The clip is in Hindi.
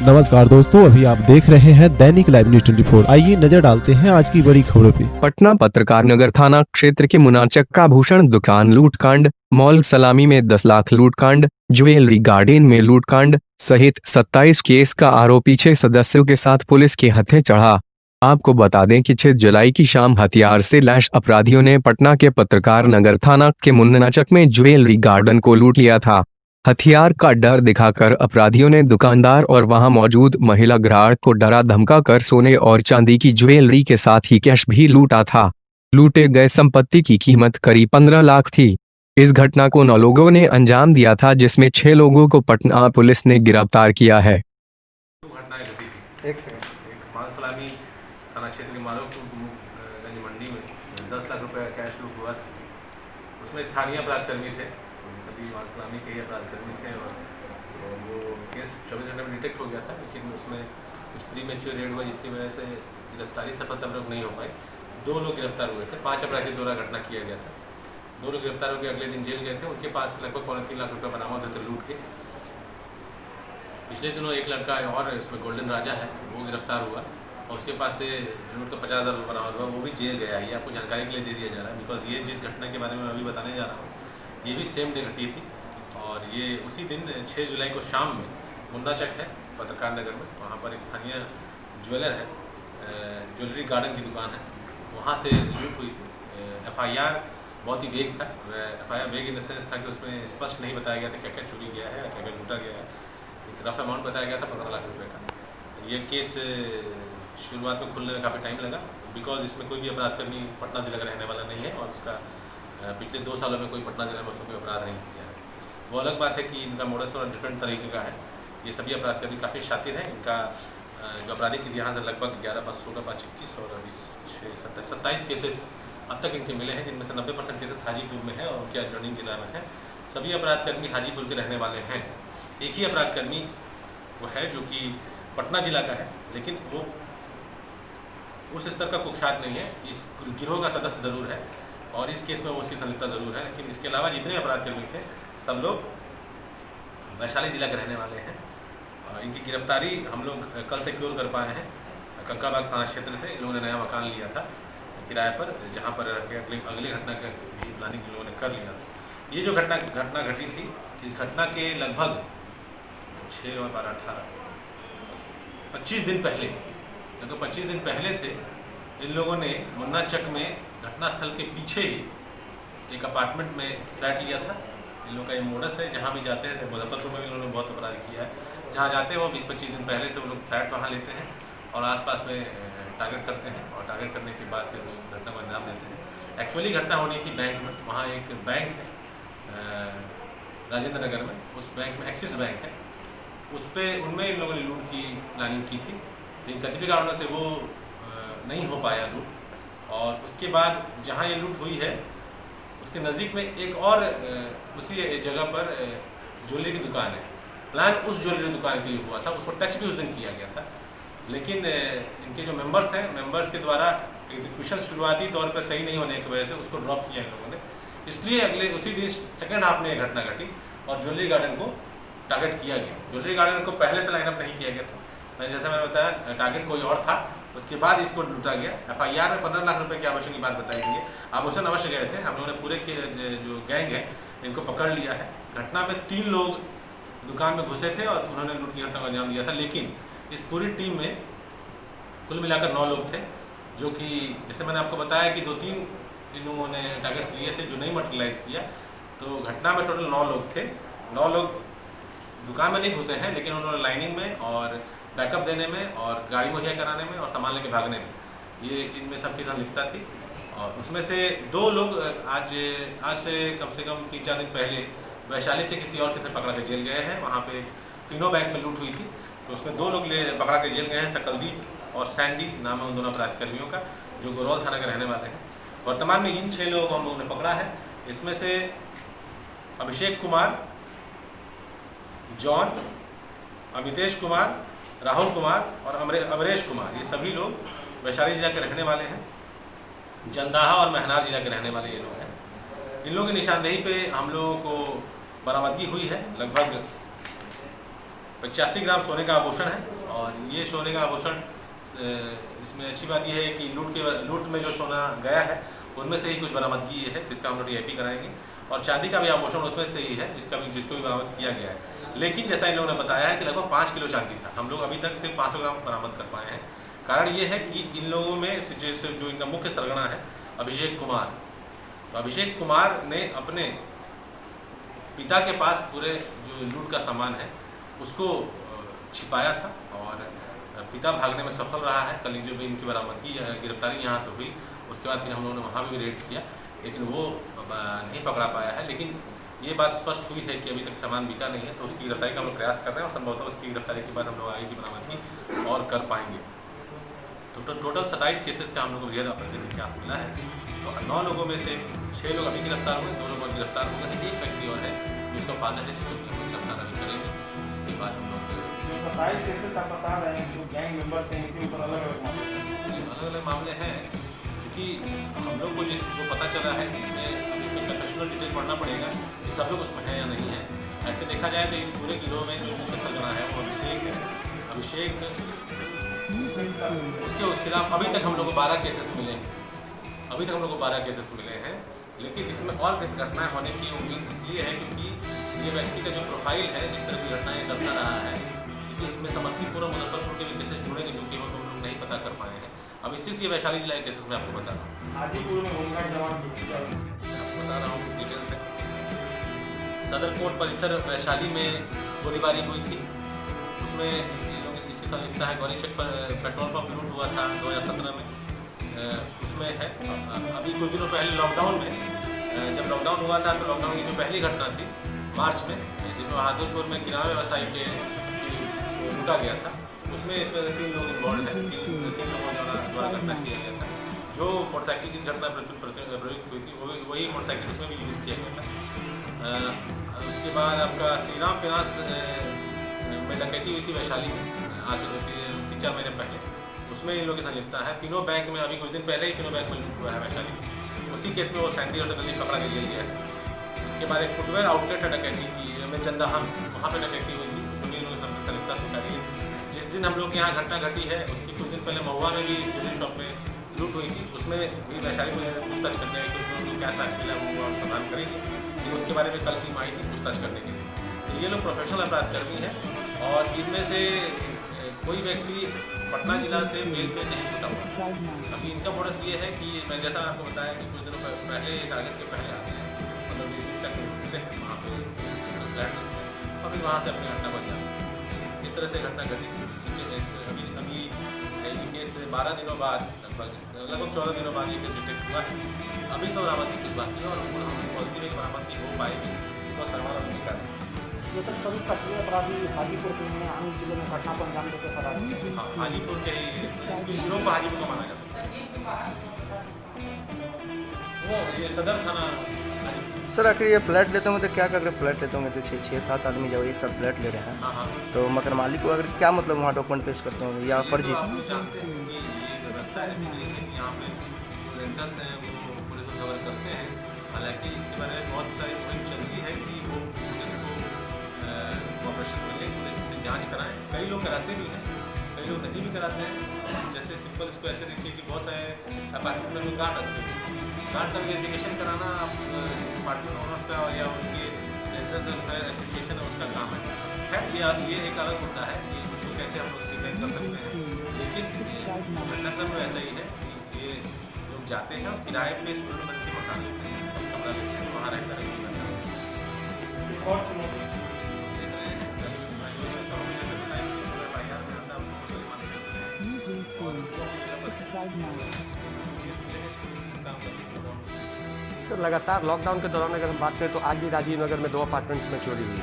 नमस्कार दोस्तों, अभी आप देख रहे हैं दैनिक लाइव न्यूज 24। आइए नजर डालते हैं आज की बड़ी खबरों पे। पटना पत्रकार नगर थाना क्षेत्र के मुनाचक्का भूषण दुकान लूटकांड, मॉल सलामी में 10 लाख लूटकांड, ज्वेलरी गार्डन में लूटकांड सहित 27 केस का आरोपी 6 सदस्यों के साथ पुलिस के हत्थे चढ़ा। आपको बता दें कि 6 जुलाई की शाम हथियार से लैस अपराधियों ने पटना के पत्रकार नगर थाना के मुन्नाचक में ज्वेलरी गार्डन को लूट लिया था। हथियार का डर दिखाकर अपराधियों ने दुकानदार और वहां मौजूद महिला ग्राहक को डरा धमका कर सोने और चांदी की ज्वेलरी के साथ ही कैश भी लूटा था। लूटे गए संपत्ति की कीमत करीब 15 लाख थी। इस घटना को 9 लोगों ने अंजाम दिया था, जिसमें 6 लोगों को पटना पुलिस ने गिरफ्तार किया है। घटनाएं घटी थी। एक माल सलामी थाना क्षेत्र के मारूफगंज मंडी में 10 लाख रुपए का कैश लूट हुआ था। उसमें स्थानीय अपराधकर्मी थे, सभी माल सलामी के ही अपराधकर्मी थे और वो केस 24 घंटे में डिटेक्ट हो गया था, लेकिन उसमें कुछ प्री मैच्योर रेड हुआ जिसकी वजह से गिरफ्तारी सफलतापूर्वक नहीं हो पाई। 2 लोग गिरफ्तार हुए थे। 5 अपराधियों द्वारा घटना किया गया था। 2 लोग गिरफ्तार होकर अगले दिन जेल गए थे। उनके पास लगभग 3.25 लाख रुपये बरामद होते लूट के। पिछले दिनों एक लड़का और इसमें गोल्डन राजा है, वो गिरफ्तार हुआ और उसके पास से लूट का 50,000 रुपये बरामद हुआ। वो भी जेल गया है। ये आपको जानकारी के लिए दे दिया जा रहा है, बिकॉज ये जिस घटना के बारे में अभी बताने जा रहा हूँ ये भी सेम डे घटी थी और ये उसी दिन 6 जुलाई को शाम में मुन्नाचक है पत्रकार नगर में, वहाँ पर एक स्थानीय ज्वेलर है, ज्वेलरी गार्डन की दुकान है, वहाँ से लूट हुई थी। FIR बहुत ही वेग था। FIR वेग इन द सेंस था कि उसमें स्पष्ट नहीं बताया गया था क्या क्या चोरी गया है या क्या क्या लूटा गया है। एक रफ अमाउंट बताया गया था 15 लाख रुपये का। ये केस शुरुआत में खुलने में काफ़ी टाइम लगा, बिकॉज इसमें कोई भी अपराधकर्मी पटना जिला का रहने वाला नहीं है और उसका पिछले 2 सालों में कोई पटना जिला में उसमें कोई अपराध नहीं किया है। वो अलग बात है कि इनका मोडस थोड़ा डिफरेंट तरीके का है। ये सभी अपराधकर्मी काफ़ी शातिर हैं। इनका जो आपराधिक इतिहास है लगभग 11 + 16 + 21 और 27 केसेस अब तक इनके मिले हैं, जिनमें से 90% केसेस हाजीपुर में है और उनके अग्रणी जिला में है। सभी अपराधकर्मी हाजीपुर के रहने वाले हैं। एक ही अपराधकर्मी वो है जो कि पटना जिला का है, लेकिन वो उस स्तर का कुख्यात नहीं है। इस गिरोह का सदस्य ज़रूर है और इस केस में वो उसकी संलिप्तता ज़रूर है, लेकिन इसके अलावा जितने अपराधकर्मी थे सब लोग वैशाली जिला के रहने वाले हैं। इनकी गिरफ्तारी हम लोग कल सिक्योर कर पाए हैं। कंकाबाग थाना क्षेत्र से इन लोगों ने नया मकान लिया था किराए पर, जहाँ पर अगली घटना की प्लानिंग इन लोगों ने कर लिया। ये जो घटना घटी थी, इस घटना के लगभग 6 और 12 18 25 दिन पहले, लगभग 25 दिन पहले से इन लोगों ने मुन्नाचक में घटनास्थल के पीछे ही एक अपार्टमेंट में फ्लैट लिया था। इन लोगों का ये मोडस है, जहाँ भी जाते हैं, मुजफ्फरपुर में भी इन लोगों ने बहुत अपराध किया है। जहाँ जाते हैं वो 20-25 दिन पहले से वो लोग फ्लैट वहाँ लेते हैं और आसपास में टारगेट करते हैं और टारगेट करने के बाद फिर उस घटना को अंजाम देते हैं। एक्चुअली घटना होनी थी बैंक में। वहाँ एक बैंक है राजेंद्र नगर में, उस बैंक में एक्सिस बैंक है, उस पर उनमें इन लोगों ने लूट की प्लानिंग की थी, लेकिन कतिपय कारणों से वो नहीं हो पाया लूट। और उसके बाद जहाँ ये लूट हुई है उसके नज़दीक में एक और उसी जगह पर ज्वेलरी की दुकान है। प्लान उस ज्वेलरी दुकान के लिए हुआ था, उसको टच भी उस दिन किया गया था, लेकिन इनके जो मेंबर्स हैं, मेंबर्स के द्वारा एग्जीक्यूशन शुरुआती तौर पर सही नहीं होने की वजह से उसको ड्रॉप किया इन लोगों ने। इसलिए अगले उसी दिन सेकेंड हाफ में ये घटना घटी और ज्वेलरी गार्डन को टारगेट किया गया। ज्वेलरी गार्डन को पहले से लाइनअप नहीं किया गया था, जैसा मैंने बताया टारगेट कोई और था, उसके बाद इसको लूटा गया। FIR में 15 लाख रुपए के आभूषण की बात बताई गई है। आभूषण अवश्य गए थे, हम लोगों ने पूरे के जो गैंग है इनको पकड़ लिया है। घटना में 3 लोग दुकान में घुसे थे और उन्होंने लूट की घटना को अंजाम दिया था, लेकिन इस पूरी टीम में कुल मिलाकर 9 लोग थे, जो कि जैसे मैंने आपको बताया कि 2-3 इन लोगों ने टारगेट्स लिए थे जो नहीं मटेरियलाइज किया। तो घटना में टोटल 9 लोग थे। 9 लोग दुकान में नहीं घुसे हैं, लेकिन उन्होंने लाइनिंग में और बैकअप देने में और गाड़ी मुहैया कराने में और सामान लेके भागने में, ये इनमें सबकी संलिप्तता थी। और उसमें से 2 लोग आज से कम 3-4 दिन पहले वैशाली से किसी और के से पकड़ा के जेल गए हैं। वहाँ पे तीनों बैंक में लूट हुई थी, तो उसमें 2 लोग पकड़ा के जेल गए हैं। सकलदीप और सैंडी नाम है उन दोनों अपराधकर्मियों का, जो गोरौल थाना के रहने वाले हैं। वर्तमान में इन 6 लोगों को हम लोगों ने पकड़ा है। इसमें से अभिषेक कुमार, जॉन, अमितेश कुमार, राहुल कुमार और अमरेश कुमार, ये सभी लोग वैशाली जिला के रहने वाले हैं। जंदाहा और महनार जिला के रहने वाले ये लोग हैं। इन लोगों की निशानदेही पे हम लोगों को बरामदगी हुई है। लगभग 85 ग्राम सोने का आभूषण है, और ये सोने का आभूषण इसमें अच्छी बात यह है कि लूट में जो सोना गया है उनमें से ही कुछ बरामदगी है, जिसका हम लोग DIP कराएंगे। और चांदी का भी आभूषण उसमें से ही है जिसको भी बरामद किया गया है। लेकिन जैसा इन लोगों ने बताया है कि लगभग 5 किलो चांदी था। हम लोग अभी तक सिर्फ 500 ग्राम बरामद कर पाए हैं। कारण ये है कि इन लोगों में जो इनका मुख्य सरगना है अभिषेक कुमार, तो अभिषेक कुमार ने अपने पिता के पास पूरे जो लूट का सामान है उसको छिपाया था और पिता भागने में सफल रहा है। कल जो भी इनकी बरामदगी गिरफ्तारी यहाँ से हुई, उसके बाद फिर हम लोगों ने वहाँ भी रेड किया, लेकिन वो नहीं पकड़ा पाया है। लेकिन ये बात स्पष्ट हुई है कि अभी तक सामान बिका नहीं है, तो उसकी गिरफ्तारी का हम लोग प्रयास कर रहे हैं और संभवतः उसकी गिरफ्तारी के बाद हम लोग आगे की बरामदगी और कर पाएंगे। तो टोटल 27 केसेस का हम लोग को वृहद आपत्तिजनक इतिहास मिला है। तो 9 लोगों में से 6 लोग अभी गिरफ्तार हुए, 2 लोग गिरफ्तार हो गए। एक व्यक्ति और है जिसका पालन है, जिसको भी हम गिरफ्तार अभी करेंगे। इसके बाद हम लोग 27 केसेस आप बता रहे हैं जो गैंग मेंबर्स हैं, इनके ऊपर अलग-अलग मामले हैं। क्योंकि हम लोग को जिसको पता चला है इसमें कंफेशनल डिटेल पढ़ना पड़ेगा कि सब लोग उसमें हैं या नहीं है। ऐसे देखा जाए तो इस पूरे गिरोह में जो मुख्य सरगना है वो अभिषेक है। अभिषेक उसके खिलाफ अभी तक हम लोग को 12 केसेस मिले हैं। लेकिन इसमें और घटनाएं होने की उम्मीद इसलिए है क्योंकि ये व्यक्ति का जो प्रोफाइल है, जिस तरह की घटनाएं करता रहा है, क्योंकि इसमें समस्तीपुर और मुजफ्फरपुर के भी केसेस जुड़ेंगे जो कि हम लोग नहीं पता कर पाए हैं। अभी सिर्फ ये वैशाली जिला के केसेस में आपको बता रहा हूँ। हाजीपुर में होमगार्ड जवान आपको बता रहा हूँ डिटेल से। सदर कोर्ट परिसर वैशाली में गोलीबारी हुई थी, उसमें ये लोग इसकी संलिप्तता है। गौरी चेक पर पेट्रोल पंप लूट हुआ था 2017 में, उसमें है। अभी कुछ दिनों पहले लॉकडाउन में, जब लॉकडाउन हुआ था तो लॉकडाउन की जो पहली घटना थी मार्च में, जिसमें बहादुरपुर में किराना व्यवसायी के लूटा गया था, उसमें 3 लोग इन्वॉल्व हैं। 3 लोगों द्वारा घटना किया गया था। जो मोटरसाइकिल की घटना प्रयुक्त हुई थी वही मोटरसाइकिल उसमें भी यूज़ किया गया था। उसके बाद आपका श्रीराम फिनांस में डकैती हुई थी वैशाली में आज से 3-4 महीने पहले, उसमें इन लोगों की संलिप्तता है। फिनो बैंक में अभी कुछ दिन पहले ही फिनो बैंक में लूट हुआ है वैशाली में, उसी केस में वो सैंडी और सकल्दी पकड़ा के जेल गया है। उसके बाद एक फुटवेयर आउटलेट है डकैती की में चंदाहम, वहाँ पर डकैती हुई थी, उसमें इन लोगों की संलिप्तता स्वीकारी है। जिस दिन हम लोग के यहाँ घटना घटी है उसकी कुछ दिन पहले महुआ में भी ज्वेलरी शॉप में लूट हुई थी, उसमें भी वैशाली में पूछताछ करते हैं कि उनको क्या साथ मिला वो हम प्रदान करेंगे। लेकिन उसके बारे में कल टीम आई थी पूछताछ करने के लिए। तो ये लोग प्रोफेशनल अपराध कर्मी हैं और इनमें से कोई व्यक्ति पटना जिला से मेल पे नहीं छूटा हुआ। अभी इनका मोडस ये है कि मैं जैसा आपको बताया कि कुछ दिनों पहले टारगेट के पहले आते हैं, मतलब 20 दिन तक रुकते हैं वहाँ पे फ्लैट और फिर वहाँ से अपनी घटना बन जाती है। इस तरह से घटना घटी। अभी ये केस 12 दिनों बाद लगभग 14 दिनों बाद ये केस डिटेक्ट हुआ है। अभी तो बरामदगी कुछ बाकी है और हम पॉजिटिव एक बरामदगी हो पाएगी, उसका सरवार अभी निकाल है। ये सब सभी सक्रिय अपराधी हाजीपुर के हैं, अन्य जिले में घटना को अंजाम देते फरार हुए हैं। हाँ, हाजीपुर के गिरोह को हाजीपुर का माना जाता है। वो ये सदर थाना सर आखिर ये फ्लैट लेते होंगे तो क्या कर रहे फ्लैट लेते होंगे तो 6-7 आदमी जब एक साथ फ्लैट ले रहे हैं, हाँ तो मकान मालिक को अगर क्या मतलब वहाँ डॉक्यूमेंट पेश करते होंगे या फर्जी? आप लोग जानते हैं कि ये व्यवस्था ऐसी नहीं है कि यहाँ पे जो रेंटर्स हैं वो पुलिस को कवर करते हैं। हालांकि इसके बारे में बहुत सारी मुहिम चलती है कि वो पुलिस को कॉपरेशन मिले, पुलिस से जाँच कराएँ। कई लोग कराते भी हैं, कई लोग नहीं भी कराते हैं। जैसे सिंपल इसको ऐसे देखिए कि बहुत सारे अपार्टमेंट में गार्ड रखते हैं, गार्ड का वेरिफिकेशन कराना अपार्टमेंट ओनर्स का या उनके रेजिडेंशियल एसोसिएशन है उसका काम है। खैर ये एक अलग मुद्दा है कि उसको कैसे हम लोग स्टीमेंट कर सकते हैं। लेकिन घटनाक्रम में ऐसा ही है कि ये लोग जाते हैं और किराए पे स्टूडेंट बन के मकान लेते हैं, कमरा लेते हैं, वहाँ रहकर और चुनौती सर लगातार लॉकडाउन के दौरान अगर हम बात करें तो आज भी राजीव नगर में 2 अपार्टमेंट्स में चोरी हुई।